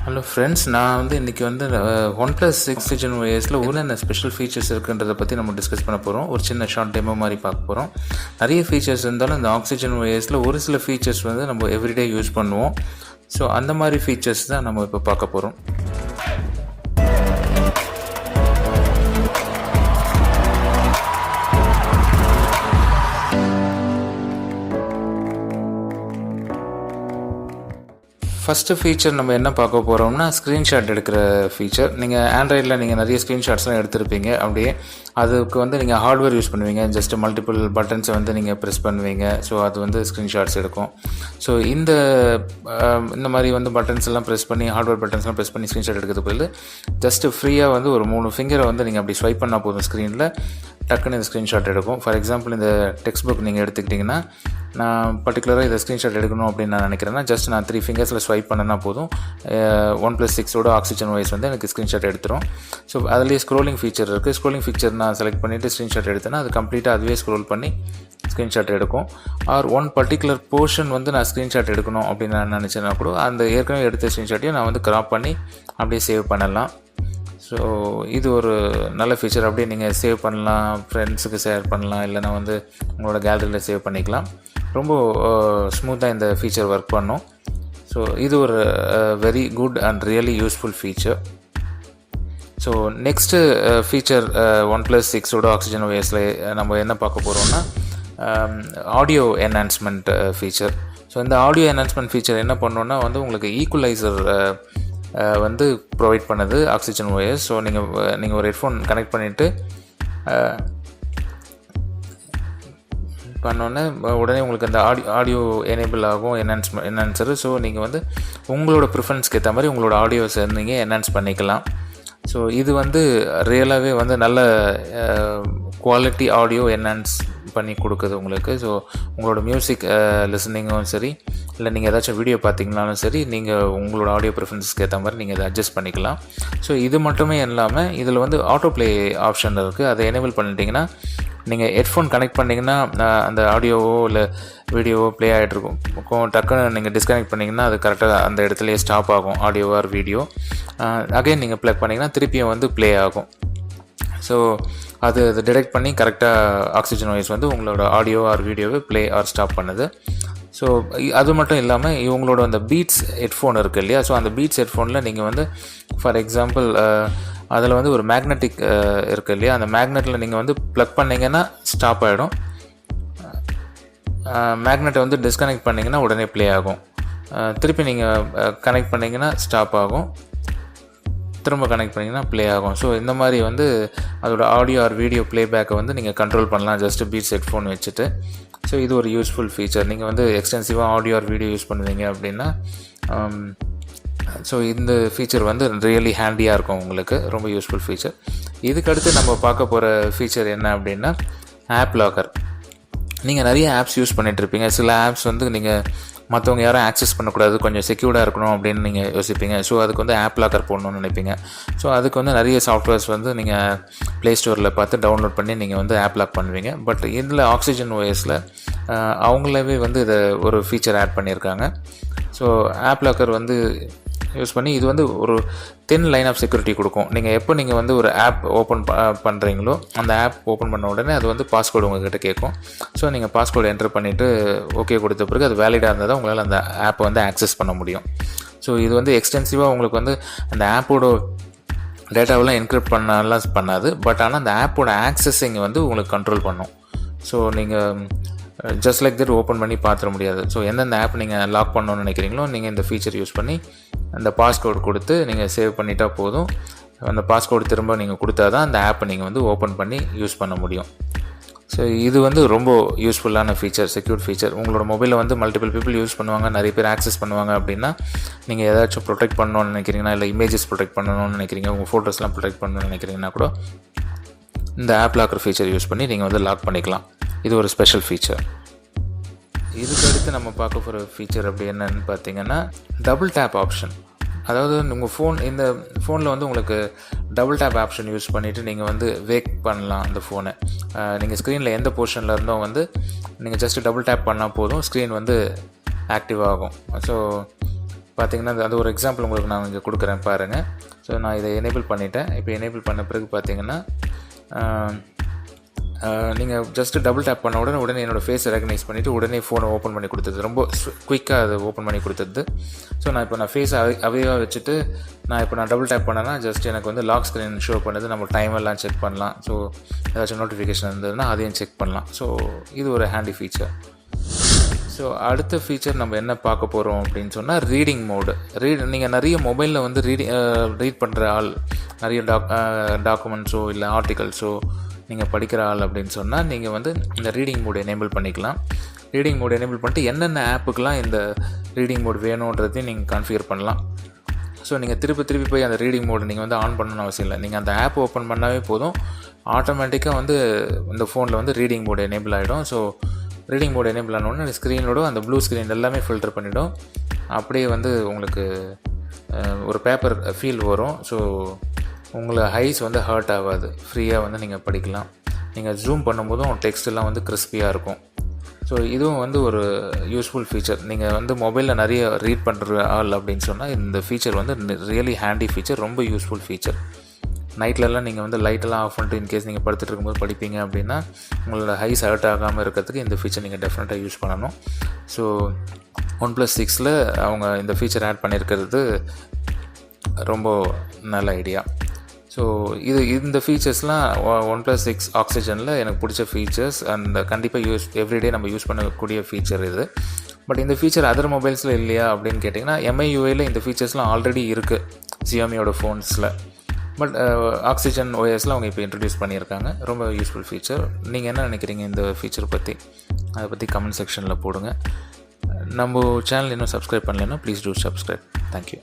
Hello friends, நான் இன்றைக்கி OnePlus OxygenOSல என்னென்ன ஸ்பெஷல் ஃபீச்சர்ஸ் இருக்குன்றதை பற்றி நம்ம டிஸ்கஸ் பண்ண போகிறோம். ஒரு சின்ன ஷார்ட் டெமோ மாதிரி பார்க்க போகிறோம். நிறைய ஃபீச்சர்ஸ் இருந்தாலும் இந்த OxygenOSல ஒரு சில ஃபீச்சர்ஸ் நம்ம எவ்ரிடே யூஸ் பண்ணுவோம். ஸோ அந்த மாதிரி ஃபீச்சர்ஸ் தான் நம்ம இப்போ பார்க்க போகிறோம். ஃபஸ்ட்டு ஃபீச்சர் நம்ம என்ன பார்க்க போகிறோம்னா ஸ்க்ரீன்ஷாட் எடுக்கிற ஃபீச்சர். நீங்கள் ஆண்ட்ராய்டில் நீங்கள் நிறைய ஸ்க்ரீன்ஷாட்ஸ்லாம் எடுத்திருப்பீங்க. அப்படியே அதுக்கு நீங்கள் ஹார்ட்வேர் யூஸ் பண்ணுவீங்க. ஜஸ்ட் மல்டிபிள் பட்டன்ஸை நீங்கள் ப்ரெஸ் பண்ணுவீங்க. ஸோ அது ஸ்க்ரீன்ஷாட்ஸ் எடுக்கும். ஸோ இந்த மாதிரி பட்டன்ஸ் எல்லாம் ப்ரெஸ் பண்ணி ஹார்ட்வேர் பட்டன்ஸ்லாம் ப்ரெஸ் பண்ணி ஸ்க்ரீன்ஷாட் எடுக்கிறது போது ஜஸ்ட்டு ஃப்ரீயாக ஒரு 3 ஃபிங்கரை நீங்கள் அப்படி ஸ்வைப் பண்ணால் போதும் ஸ்க்ரீனில் டக்குன்னு இந்த ஸ்க்ரீன்ஷாட் எடுக்கும். ஃபார் எக்ஸாம்பிள் இந்த டெக்ஸ்ட் புக் நீங்கள் எடுத்துக்கிட்டிங்கன்னா, நான் பர்டிகுலராக இதை ஸ்க்ரீன்ஷாட் எடுக்கணும் அப்படின்னு நான் நினைக்கிறேன்னா ஜஸ்ட் நான் 3 ஃபிங்கர்ஸில் ஸ்வைப் பண்ணனா போதும். OnePlus 6ஓட OxygenOS எனக்கு ஸ்க்ரீன்ஷாட் எடுத்துரும். ஸோ அதுலேயே ஸ்க்ரோலிங் ஃபீச்சர் இருக்குது. ஸ்க்ரோலிங் ஃபீச்சர் நான் செலக்ட் பண்ணிவிட்டு ஸ்க்ரீன்ஷாட் எடுத்தேன்னா அது கம்ப்ளீட்டாக அதுவே ஸ்க்ரோல் பண்ணி ஸ்க்ரீன்ஷாட் எடுக்கும். ஆர் ஒன் பர்டிகுலர் போர்ஷன் நான் ஸ்க்ரீன்ஷாட் எடுக்கணும் அப்படின்னு நான் நினச்சேன்னா கூட அந்த ஏற்கனவே எடுத்த ஸ்க்ரீன்ஷாட்டையும் நான் க்ராப் பண்ணி அப்படியே சேவ் பண்ணலாம். ஸோ இது ஒரு நல்ல ஃபீச்சர். அப்படியே நீங்கள் சேவ் பண்ணலாம், ஃப்ரெண்ட்ஸுக்கு ஷேர் பண்ணலாம், இல்லைனா உங்களோட கேலரியில் சேவ் பண்ணிக்கலாம். ரொம்ப ஸ்மூத்தாக இந்த ஃபீச்சர் ஒர்க் பண்ணும். ஸோ இது ஒரு very good and really useful feature. So next feature OnePlus 6ஓட OxygenOSல நம்ம என்ன பார்க்க போகிறோம்னா ஆடியோ என்ஹான்ஸ்மெண்ட் ஃபீச்சர். ஸோ இந்த ஆடியோ என்ஹான்ஸ்மெண்ட் ஃபீச்சர் என்ன பண்ணோன்னா உங்களுக்கு ஈக்குவலைசர் ப்ரொவைட் பண்ணுது OxygenOS. ஸோ நீங்கள் ஒரு ஹெட்ஃபோன் கனெக்ட் பண்ணிவிட்டு பண்ணோன்னே உடனே உங்களுக்கு அந்த ஆடியோ எனேபிள் ஆகும் என்ஹான்சரு. ஸோ நீங்கள் உங்களோட ப்ரிஃபரன்ஸ்க்கு ஏற்ற மாதிரி உங்களோட ஆடியோஸை நீங்கள் என்ஹான்ஸ் பண்ணிக்கலாம். ஸோ இது ரியலாகவே நல்ல குவாலிட்டி ஆடியோ என்ஹான்ஸ் பண்ணி கொடுக்குது உங்களுக்கு. ஸோ உங்களோட மியூசிக் லிசனிங்கும் சரி, இல்லை நீங்கள் ஏதாச்சும் வீடியோ பார்த்தீங்கனாலும் சரி, நீங்கள் உங்களோட ஆடியோ ப்ரிஃபரன்ஸ்க்கு ஏற்ற மாதிரி நீங்கள் இதை அட்ஜஸ்ட் பண்ணிக்கலாம். ஸோ இது மட்டுமே இல்லாமல் இதில் ஆட்டோ ப்ளே ஆப்ஷன் இருக்குது. அதை எனேபிள் பண்ணிட்டீங்கன்னா நீங்கள் ஹெட்ஃபோன் கனெக்ட் பண்ணிங்கன்னா அந்த ஆடியோவோ இல்லை வீடியோவோ ப்ளே ஆகிட்ருக்கும். டக்குன்னு நீங்கள் டிஸ்கனெக்ட் பண்ணிங்கன்னா அது கரெக்டாக அந்த இடத்துலையே ஸ்டாப் ஆகும், ஆடியோ ஆர் வீடியோ. அகைன் நீங்கள் ப்ளக் பண்ணிங்கன்னா திருப்பியும் ப்ளே ஆகும். ஸோ அது டிடெக்ட் பண்ணி கரெக்டாக OxygenOS உங்களோட ஆடியோ ஆர் வீடியோவை ப்ளே ஆர் ஸ்டாப் பண்ணுது. ஸோ அது மட்டும் இல்லாமல் இவங்களோட அந்த பீட்ஸ் ஹெட்ஃபோன் இருக்குது இல்லையா, ஸோ அந்த பீட்ஸ் ஹெட்ஃபோனில் நீங்கள் ஃபார் எக்ஸாம்பிள் அதில் ஒரு மேக்னெட்டிக் இருக்குது இல்லையா, அந்த மேக்னெட்டில் நீங்கள் ப்ளக் பண்ணிங்கன்னா ஸ்டாப் ஆகிடும். மேக்னெட்டை டிஸ்கனெக்ட் பண்ணிங்கன்னா உடனே ப்ளே ஆகும். திருப்பி நீங்கள் கனெக்ட் பண்ணிங்கன்னா ஸ்டாப் ஆகும், திரும்ப கனெக்ட் பண்ணிங்கன்னா ப்ளே ஆகும். ஸோ இந்த மாதிரி அதோட ஆடியோ ஆர் வீடியோ ப்ளேபேக்கை நீங்கள் கண்ட்ரோல் பண்ணலாம் ஜஸ்ட்டு பீட்ஸ் ஹெட்ஃபோன் வச்சுட்டு. ஸோ இது ஒரு யூஸ்ஃபுல் ஃபீச்சர். நீங்கள் எக்ஸ்டென்சிவாக ஆடியோ ஆர் வீடியோ யூஸ் பண்ணுவீங்க அப்படின்னா ஸோ இந்த ஃபீச்சர் ரியலி ஹேண்டியாக இருக்கும் உங்களுக்கு, ரொம்ப யூஸ்ஃபுல் ஃபீச்சர். இதுக்கடுத்து நம்ம பார்க்க போகிற ஃபீச்சர் என்ன அப்படின்னா ஆப் லாக்கர். நீங்கள் நிறைய ஆப்ஸ் யூஸ் பண்ணிகிட்ருப்பீங்க. சில ஆப்ஸ் நீங்கள் மற்றவங்க யாரும் ஆக்சஸ் பண்ணக்கூடாது, கொஞ்சம் செக்யூர்டாக இருக்கணும் அப்படின்னு நீங்கள் யோசிப்பீங்க. ஸோ அதுக்கு ஆப் லாக்கர் போடணும்னு நினைப்பீங்க. ஸோ அதுக்கு நிறைய சாஃப்ட்வேர்ஸ் நீங்கள் ப்ளே ஸ்டோரில் பார்த்து டவுன்லோட் பண்ணி நீங்கள் ஆப் லாக் பண்ணுவீங்க. பட் இதில் OxygenOSல அவங்களாவே இதை ஒரு ஃபீச்சர் ஆட் பண்ணியிருக்காங்க. ஸோ ஆப் லாக்கர் யூஸ் பண்ணி இது ஒரு 10 லைன் ஆஃப் செக்யூரிட்டி கொடுக்கும். நீங்கள் எப்போ நீங்கள் ஒரு ஆப் ஓப்பன் பண்ணுறீங்களோ அந்த ஆப் ஓப்பன் பண்ண உடனே அது பாஸ்வேர்டு உங்கள்கிட்ட கேட்கும். ஸோ நீங்கள் பாஸ்வேர்டு என்டர் பண்ணிவிட்டு ஓகே கொடுத்த பிறகு அது வேலிடாக இருந்தால் தான் உங்களால் அந்த ஆப்பை ஆக்சஸ் பண்ண முடியும். ஸோ இது எக்ஸ்டென்சிவாக உங்களுக்கு அந்த ஆப்போட டேட்டாவெல்லாம் என்கிரிப்ட் பண்ணலாம் பண்ணாது. பட் ஆனால் அந்த ஆப்போட ஆக்சஸிங் உங்களுக்கு கண்ட்ரோல் பண்ணும். ஸோ நீங்கள் ஜஸ்ட் லைக் தட் ஓப்பன் பண்ணி பார்த்துட முடியாது. ஸோ எந்தெந்த ஆப் நீங்கள் லாக் பண்ணணும்னு நினைக்கிறீங்களோ நீங்கள் இந்த ஃபீச்சர் யூஸ் பண்ணி அந்த பாஸ்வேர்டு கொடுத்து நீங்கள் சேவ் பண்ணிட்டா போதும். அந்த பாஸ்வேர்டு திரும்ப நீங்கள் கொடுத்தா தான் அந்த ஆப்பை நீங்கள் ஓப்பன் பண்ணி யூஸ் பண்ண முடியும். ஸோ இது ரொம்ப யூஸ்ஃபுல்லான ஃபீச்சர், செக்யூர் ஃபீச்சர். உங்களோட மொபைலில் மல்டிபிள் பீப்புள் யூஸ் பண்ணுவாங்க, நிறைய பேர் ஆக்சஸ் பண்ணுவாங்க அப்படின்னா நீங்கள் ஏதாச்சும் ப்ரொடெக்ட் பண்ணணும்னு நினைக்கிறீங்கன்னா, இல்லை இமேஜஸ் ப்ரொடெக்ட் பண்ணணும்னு நினைக்கிறீங்க, உங்கள் ஃபோட்டோஸ்லாம் ப்ரொடெக்ட் பண்ணணும்னு நினைக்கிறீங்கன்னா கூட இந்த ஆப் லாக்கர் ஃபீச்சர் யூஸ் பண்ணி நீங்கள் லாக் பண்ணிக்கலாம். இது ஒரு ஸ்பெஷல் ஃபீச்சர். இதுக்கடுத்து நம்ம பார்க்க போகிற ஃபீச்சர் அப்படி என்னன்னு பார்த்தீங்கன்னா டபுள் டேப் ஆப்ஷன். அதாவது உங்கள் இந்த ஃபோனில் உங்களுக்கு டபுள் டேப் ஆப்ஷன் யூஸ் பண்ணிவிட்டு நீங்கள் வேக் பண்ணலாம் அந்த ஃபோனை. நீங்கள் ஸ்க்ரீனில் எந்த போர்ஷனில் இருந்தோ நீங்கள் ஜஸ்ட்டு டபுள் டேப் பண்ணால் போதும், ஸ்க்ரீன் ஆக்டிவ் ஆகும். ஸோ பார்த்திங்கன்னா அது ஒரு எக்ஸாம்பிள் உங்களுக்கு நான் இங்கே கொடுக்குறேன் பாருங்கள். ஸோ நான் இதை எனேபிள் பண்ணிட்டேன். இப்போ எனேபிள் பண்ண பிறகு பார்த்திங்கன்னா நீங்கள் ஜஸ்ட்டு டபுள் டேப் பண்ண உடனே என்னோடய ஃபேஸை ரெகனைஸ் பண்ணிவிட்டு உடனே ஃபோனை ஓப்பன் பண்ணி கொடுத்தது. ரொம்ப குயிக்காக அதை ஓப்பன் பண்ணி கொடுத்தது. ஸோ நான் இப்போ ஃபேஸை அவையாக வச்சுட்டு நான் டபுள் டேப் பண்ணேன்னா ஜஸ்ட் எனக்கு வந்து லாக் ஸ்க்ரீன் ஷோ பண்ணுது. நம்ம டைம் எல்லாம் செக் பண்ணலாம். ஸோ ஏதாச்சும் நோட்டிஃபிகேஷன் இருந்ததுன்னா அதையும் செக் பண்ணலாம். ஸோ இது ஒரு ஹேண்டி ஃபீச்சர். ஸோ அடுத்த ஃபீச்சர் நம்ம என்ன பார்க்க போகிறோம் அப்படின்னு சொன்னால் ரீடிங் மோடு. நீங்கள் நிறைய மொபைலில் வந்து ரீட் பண்ணுற ஆள், நிறைய டாக்குமெண்ட்ஸோ இல்லை ஆர்டிகல்ஸோ நீங்கள் படிக்கிற ஆள் அப்படின்னு சொன்னால் நீங்கள் வந்து இந்த ரீடிங் மோடு எனேபிள் பண்ணிக்கலாம். ரீடிங் மோடு எனேபிள் பண்ணிட்டு என்னென்ன ஆப்புக்கெலாம் இந்த ரீடிங் மோடு வேணுன்றதையும் நீங்கள் கான்ஃபிகர் பண்ணலாம். ஸோ நீங்கள் திருப்பி போய் அந்த ரீடிங் மோடு நீங்கள் வந்து ஆன் பண்ணணும்னு அவசியம் இல்லை. நீங்கள் அந்த ஆப் ஓப்பன் பண்ணாவே போதும், ஆட்டோமேட்டிக்காக வந்து இந்த ஃபோனில் வந்து ரீடிங் மோடு எனேபிள் ஆகிடும். ஸோ ரீடிங் மோடு எனேபிள் ஆனோடனே ஸ்க்ரீனோட அந்த ப்ளூ ஸ்க்ரீன் எல்லாமே ஃபில்டர் பண்ணிவிடும். அப்படியே வந்து உங்களுக்கு ஒரு பேப்பர் ஃபீல் வரும். ஸோ உங்களை ஐஸ் வந்து ஹர்ட் ஆகாது, ஃப்ரீயாக வந்து நீங்கள் படிக்கலாம். நீங்கள் ஜூம் பண்ணும்போதும் டெக்ஸ்ட்டெல்லாம் வந்து கிறிஸ்பியாக இருக்கும். ஸோ இதுவும் வந்து ஒரு யூஸ்ஃபுல் ஃபீச்சர். நீங்கள் வந்து மொபைலில் நிறைய ரீட் பண்ணுற ஆள் அப்படின்னு சொன்னால் இந்த ஃபீச்சர் வந்து ரியலி ஹேண்டி ஃபீச்சர், ரொம்ப யூஸ்ஃபுல் ஃபீச்சர். நைட்லலாம் நீங்கள் வந்து லைட்டெல்லாம் ஆஃப் பண்ணிட்டு இன்கேஸ் நீங்கள் படுத்துட்டு இருக்கும்போது படிப்பீங்க அப்படின்னா உங்களோட ஐஸ் ஹர்ட் ஆகாமல் இருக்கிறதுக்கு இந்த ஃபீச்சர் நீங்கள் டெஃபினட்டாக யூஸ் பண்ணணும். ஸோ OnePlus 6 அவங்க இந்த ஃபீச்சர் ஆட் பண்ணியிருக்கிறது ரொம்ப நல்ல ஐடியா. ஸோ இந்த ஃபீச்சர்ஸ்லாம் OnePlus 6 ஆக்சிஜனில் எனக்கு பிடிச்ச ஃபீச்சர்ஸ் அண்ட் கண்டிப்பாக எவ்ரிடே நம்ம யூஸ் பண்ணக்கூடிய ஃபீச்சர் இது. பட் இந்த ஃபீச்சர் அதர் மொபைல்ஸில் இல்லையா அப்படின்னு கேட்டிங்கன்னா MIUIயில் இந்த ஃபீச்சர்ஸ்லாம் ஆல்ரெடி இருக்குது Xiaomiயோட ஃபோன்ஸில். பட் OxygenOSல அவங்க இப்போ இன்ட்ரடியூஸ் பண்ணியிருக்காங்க. ரொம்ப யூஸ்ஃபுல் ஃபீச்சர். நீங்கள் என்ன நினைக்கிறீங்க இந்த ஃபீச்சர் பற்றி? அதை பற்றி கமெண்ட் செக்ஷனில் போடுங்க. நம்ம சேனல் இன்னும் சப்ஸ்கிரைப் பண்ணலைன்னா ப்ளீஸ் டூ சப்ஸ்கிரைப். தேங்க்யூ.